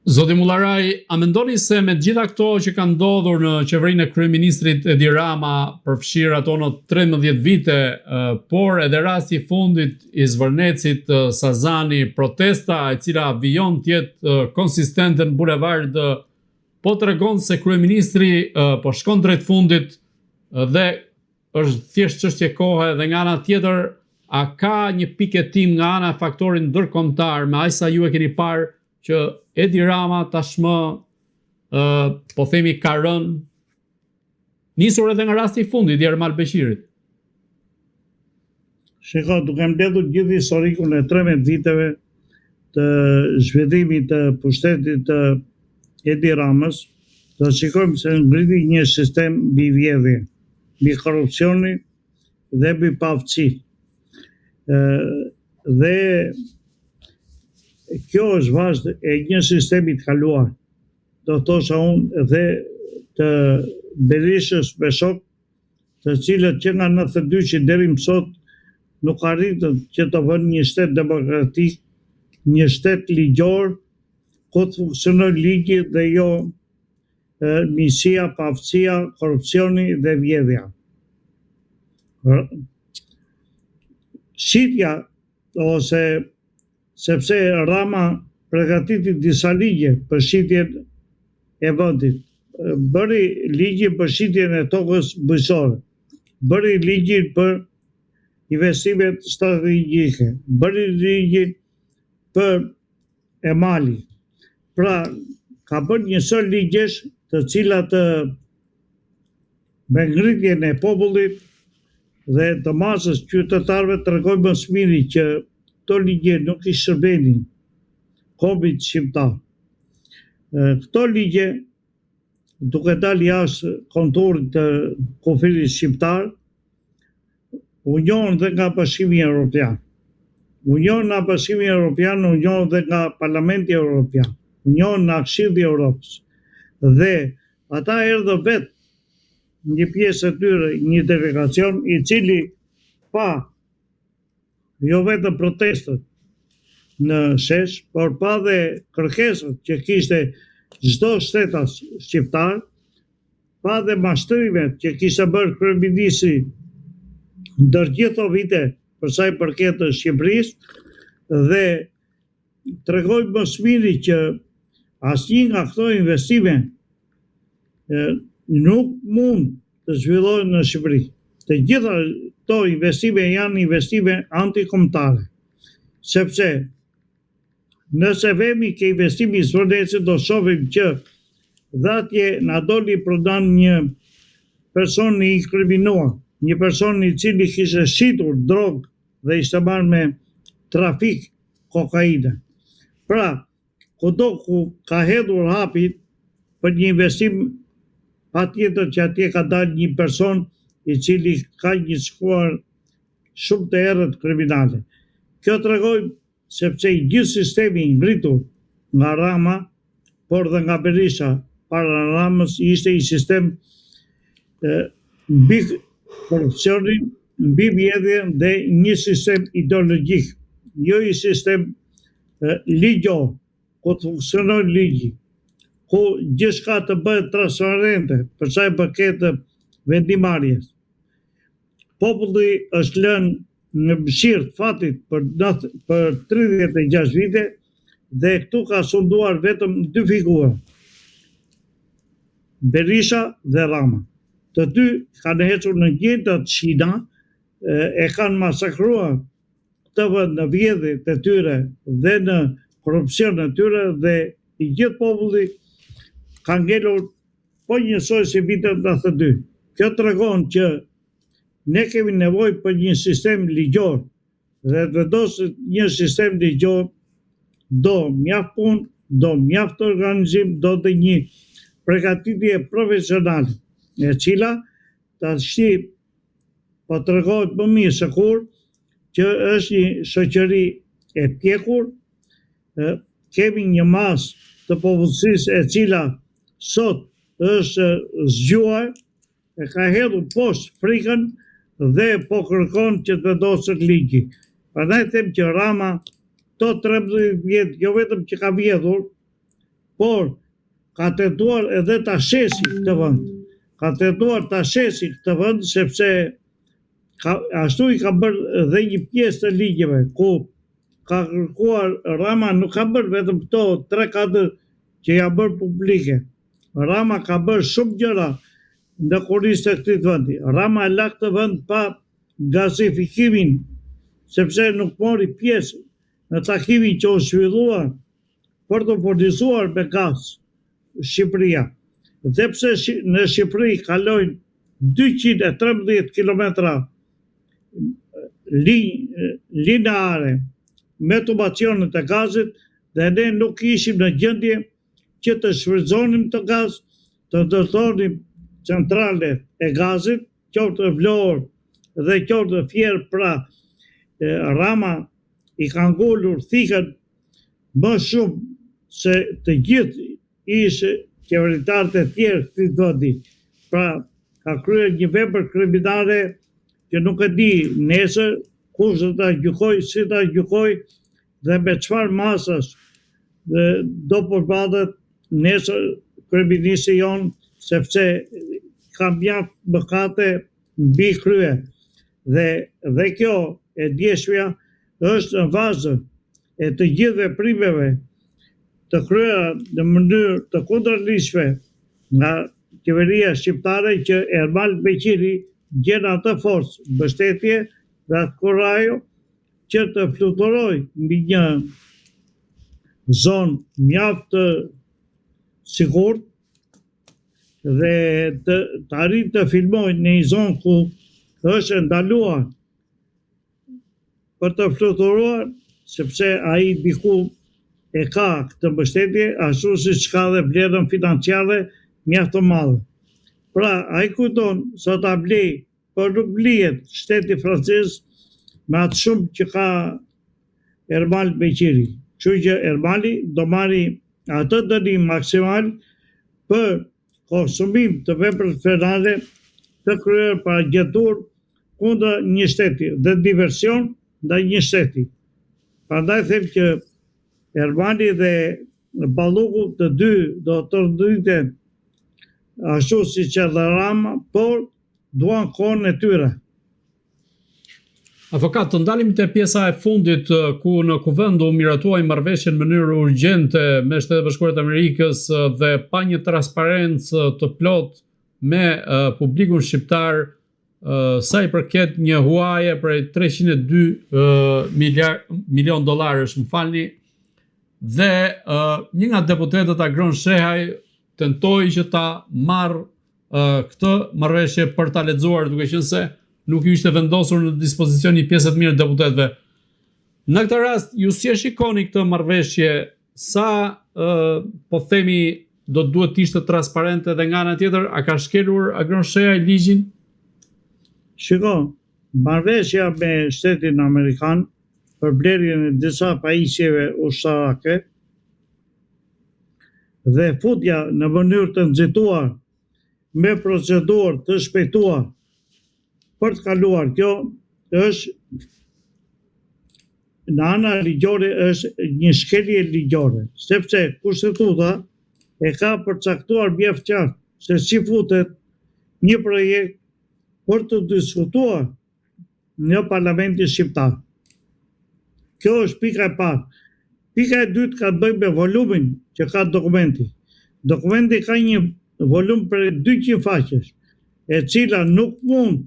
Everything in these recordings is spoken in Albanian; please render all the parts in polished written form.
Zoti Mullaraj, a mendoni se me gjitha këto që kanë ndodhur në qeverinë e kryeministrit Edi Rama, përfshirë ato në 13 vite, por edhe rasti i fundit i Zvërnecit, Sazani, protesta e cila vijon të jetë konsistente në bulevard, po tregon se kryeministri po shkon drejt fundit dhe është thjesht çështje kohe, dhe nga ana tjetër a ka një piketim nga ana faktorin ndërkombëtar me aq sa ju e keni parë që Edi Rama tashmë po themi ka rënë, nisur edhe nga rasti i fundit i Ermal Beshirit? Shiko, duke mbledhur gjithë historikun e 13 viteve të zhvillimit të pushtetit të Edi Ramës, do shikojmë se ngriti një sistem mbi vjedhje, mbi korrupsionin dhe mbi pavësi. Dhe kjo është vazhd e një sistemi të kaluar. Do thosha unë dhe të Berishës me shok, të cilët që nga 92 që deri më sot nuk arritën që të vënë një shtet demokratik, një shtet ligjor, ku të funksionoj ligji dhe jo misia, pavësia, korrupsioni dhe vjedhja. Shitja ose sepse Rama përgatiti disa ligje për shitjen e vendit. Bëri ligjin për shitjen e tokës bujqësore, bëri ligjin për investimet strategjike, bëri ligjin për Emali. Pra, ka bërë një sër ligjesh të cilat me ngritjen e popullit dhe të masës qytetarëve tregojnë më së miri që këto ligje nuk i shërbenin kombit shqiptar. Këto ligje, duke dalë jashtë konturit të kufirit shqiptar, u njohën dhe nga Bashkimi Evropian. U njohën nga Bashkimi Evropian, u njohën dhe nga Parlamenti Evropian, u njohën nga Këshilli i Evropës. Dhe ata erdhën vetë një pjesë e tyre, një delegacion i cili pa jo vetëm protestët në shesh, por pa dhe kërkesat që kishte çdo shtetas shqiptar, pa dhe mashtrimet që kishte bërë kryeministri ndër gjithë vite për sa i përket të Shqipërisë, dhe tregojnë më së miri që asnjë nga këto investime nuk mund të zhvillohen në Shqipëri. Të gjitha këto investime janë investime antikombëtare, sepse nëse vemi ke investimi i Zvërnecit, do shohim që dhe atje na doli prodhan një person i inkriminuar, një person i cili kishte shitur drogë dhe ishte marrë me trafik kokaine. Pra, kudo ku ka hedhur hapin për një investim, patjetër që atje ka dalë një person i cili ka një shkuar shumë të errët kriminale. Kjo tregoj sepse i gjithë sistemi ngritur nga Rama, por dhe nga Berisha para Ramës, ishte i sistem mbi korrupsionin, mbi vjedhjen dhe një sistem ideologjik, jo i sistem ligjor, ku të funksionojë ligji, ku gjithçka të bëhet transparente për sa i përket vendimarrjes. Populli është lënë në mëshirë të fatit për 36 vite dhe këtu ka sunduar vetëm dy figura, Berisha dhe Rama. Të dy kanë hequr në gjendë të Shina, e kanë masakruar këtë vend në vjedhjet e tyre dhe në korrupsion e tyre, dhe i gjithë populli ka ngelur po njësoj si vitet 92. Kjo tregon që ne kemi nevojë për një sistem ligjor, dhe të vendoset një sistem ligjor do mjaft punë, do mjaft organizim, do të një përgatitje profesionale, e cila tash po tregohet më mirë se kur që është një shoqëri e pjekur. Kemi një masë të popullsisë e cila sot është zgjuar, e ka hedhur poshtë frikën dhe po kërkon që të vendoset ligji. Prandaj them që Rama këto 13 vjet jo vetëm që ka vjedhur, por ka tentuar edhe ta shesi këtë vend. Ka tentuar ta shesi këtë vend sepse ashtu i ka bërë dhe një pjesë të ligjeve ku ka kërkuar Rama, nuk ka bërë vetëm këto 3-4 që ja bërë publike. Rama ka bërë shumë gjëra në kurrizë të këtij vendi. Rama e la këtë vend pa gazifikimin, sepse nuk mori pjesë në takimin që u zhvillua për të furnizuar me gaz Shqipëria. Dhe pse në Shqipëri kalojnë 213 kilometra lineare me tubacionet e gazit dhe ne nuk ishim në gjendje që të shfrytëzonim të gaz, të ndërtonim centrale e gazit, qoftë Vlorë dhe qoftë Fier, pra Rama i ka ngulur thikën më shumë se të gjithë ishte qeveritarët e tjerë të vendi. Pra ka kryer një vepër kriminale që nuk e di nesër kush do ta gjykoj, si ta gjykoj dhe me çfarë masash do përballet nesër kryeministri jon, sepse ka mjaft mëkate mbi krye. Dhe kjo e djeshmja është në bazë e të gjithë veprimeve të kryera në mënyrë të kundërligjshme nga qeveria shqiptare që Ermal Beqiri gjen atë forcë, mbështetje dhe atë kurajo që të fluturoj mbi një zonë mjaft të sigurt dhe të arrijë të filmojë në një zonë ku është ndaluar për të fluturuar, sepse ai diku e ka këtë mbështetje, ashtu siç ka dhe vlerën financiare mjaft të madhe. Pra, ai kujton sa ta blej, por nuk blihet shteti francez me atë shumë që ka Ermal Beqiri. Kështu që Ermali do marri atë dënim maksimal për konsumim të veprave penale të kryer para gjetur kundër një shteti dhe diversion ndaj një shteti. Prandaj them që Ermali dhe Balluku të dy do të ndriten ashtu siç edhe Rama, por duan kohën e tyre. Avokat, të ndalim te pjesa e fundit ku në kuvend u miratuai marrëveshje në mënyrë urgjente me Shtetet e Bashkuara të Amerikës dhe pa një transparencë të plot me publikun shqiptar sa i përket një huaje prej 302 milion dollarësh, më falni, dhe një nga deputetët Agron Shehaj tentoi që ta marr këtë marrëveshje për ta lexuar, duke qenë se nuk ju ishte vendosur në dispozicion një pjesë të mirë deputetëve. Në këtë rast, ju si e shikoni këtë marrëveshje, sa po themi do duhet të ishte transparente dhe nga ana tjetër, a ka shkelur Agron Shehaj ligjin? Shiko, marrëveshja me Shtetin Amerikan për blerjen e disa pajisjeve ushtarake dhe futja në mënyrë të nxituar me procedurë të shpejtuar për të kaluar kjo është në ana ligjore është një shkelje ligjore, sepse kushtetuta e ka përcaktuar mjaft qartë se si futet një projekt për të diskutuar në Parlamentin shqiptar. Kjo është pika e parë. Pika e dytë ka të bëjë me volumin që ka dokumenti. Dokumenti ka një volum për 200 faqesh, e cila nuk mund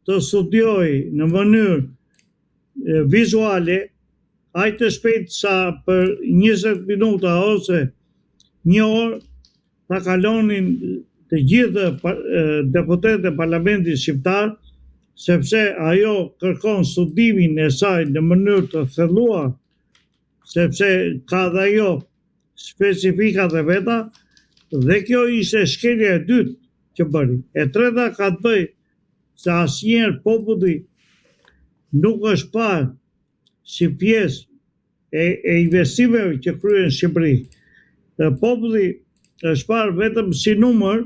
të studiojë në mënyrë vizuale, aq të shpejt sa për 20 minuta ose një orë ta kalonin të gjithë deputetët e Parlamentit shqiptar, sepse ajo kërkon studimin e saj në mënyrë të thelluar, sepse ka dhe ajo specifikat e veta, dhe kjo ishte shkelja e dytë që bëri. E treta ka të bëjë se asnjëherë populli nuk është parë si pjesë e investimeve që kryen në Shqipëri. Populli është parë vetëm si numër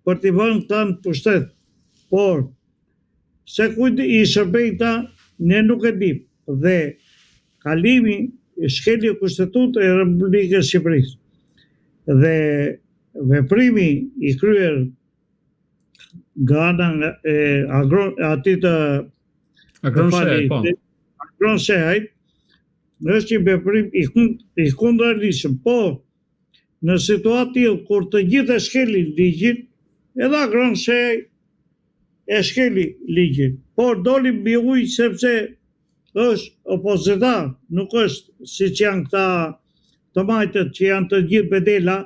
për t'i vënë këta në pushtet, por se kujt i shërbejnë ta, ne nuk e dim. Dhe kalimi shkelje Kushtetutë e Republikës Shqipërisë dhe veprimi i kryer nga ana e atit të Agronshehajt është një veprim i kundërligjshëm, po në situatë tillë kur të gjithë e shkelin ligjin, edhe Agronshehaj e shkeli ligjin, por doli mbi ujë sepse është opozitar, nuk është siç janë këta të majtët që janë të gjithë bedela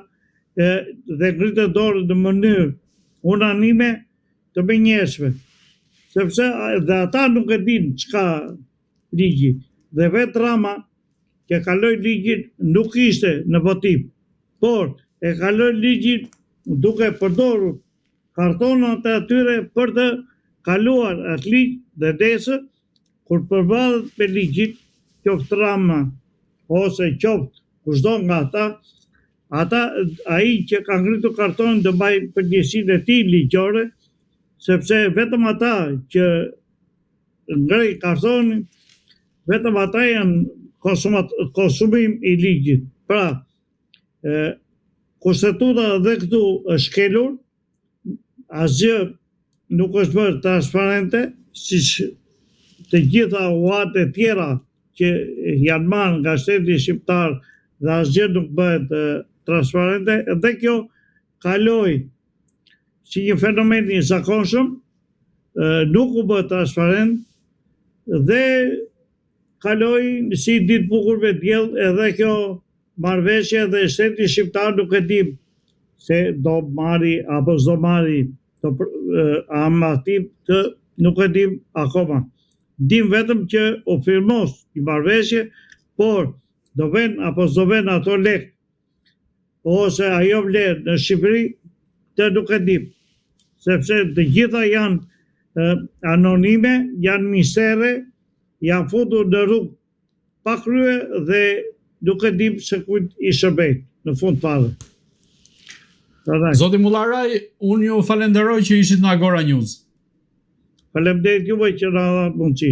dhe ngritet dorë në mënyrë unanime të menjeshme, sepse dhe ata nuk e dinë çka ligji. Dhe vetë Rama që kaloi ligjin nuk ishte në votim, por e kaloi ligjin duke përdorur kartonat e atyre për të kaluar atë ligj dhe desë kur përballet me ligjin, qoftë Rama ose qoftë kushdo nga ata ai që ka ngritur kartonin do mbajë përgjegjësinë e tij ligjore, sepse vetëm ata që ngrej kartonin, vetëm ata janë konsumim i ligjit. Pra, kushtetuta dhe këtu është shkelur, asgjë nuk është bërë transparente, siç të gjitha uat e tjera që janë marrë nga shteti shqiptar dhe asgjë nuk bëhet transparente, dhe kjo kaloi si një fenomen i zakonshëm, nuk u bë transparent dhe kaloi si ditë bukur me diell, edhe kjo marrëveshje dhe shteti shqiptar nuk e di se do marri apo s'do marri amatim të nuk e dim akoma. Dim vetëm që u firmos një marrëveshje, por do ven apo s'do ven ato lek ose ajo vlerë në Shqipëri, të nuk e dim, sepse të gjitha janë anonime, janë mistere, janë futur në rrugë pa krye dhe nuk e dim se kujt i shërbejnë në fund fare. Zoti Mullaraj, unë ju falenderoj që ishit në Agora News. Faleminderit juve që na dha mundësi.